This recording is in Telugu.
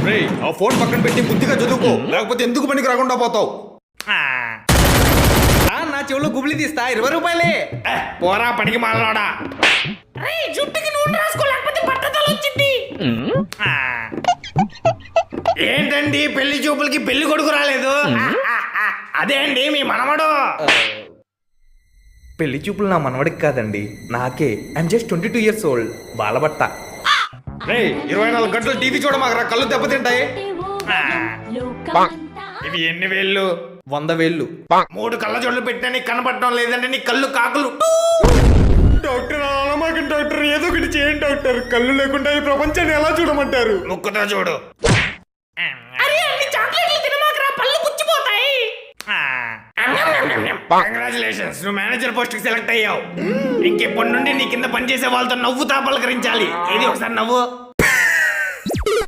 రేయ్ ఆ ఫోన్ పక్కన పెట్టి బుద్ధిగా చదువుకో, లేకపోతే ఎందుకు పనికి రాకుండా పోతావు. నా చెవులో గుబిలి తీస్తా 20 రూపాయలే. పోరా పనికి మాలనాడా. జుట్టుకి నూనె రాసుకోలేకపోతే బట్టతల వచ్చింది. ఏంటండి పెళ్లి చూపులకి పెళ్లి కొడుకు రాలేదు? అదే అండి మీ మనవడు. పెళ్లి చూపులు నా మనవడికి కాదండి, నాకే. I'm just 22 years old. బాలబట్ట. రేయ్ 24 గంటలు టీవీ చూడమాకరా, కళ్ళు దెబ్బతింటాయి. ఇవి ఎన్ని వేళ్ళు? 100 వేళ్ళు. 3 కళ్ళ జోళ్ళు పెట్టినా నీకు కనపడటం లేదంటే నీ కళ్ళు కాకులు. డాక్టర్ అలామాకండి డాక్టర్, ఏదో ఒకటి చేయండి డాక్టర్. కళ్ళు లేకుండా ఈ ప్రపంచాన్ని ఎలా చూడమంటారు? ముక్కుతో చూడు. కంగ్రాచులేషన్స్, నువ్వు మేనేజర్ పోస్ట్ కి సెలెక్ట్ అయ్యావు. ఇంకెప్పటి నుండి నీ కింద పనిచేసే వాళ్ళతో నవ్వుతా పలకరించాలి. ఏది ఒకసారి నవ్వు.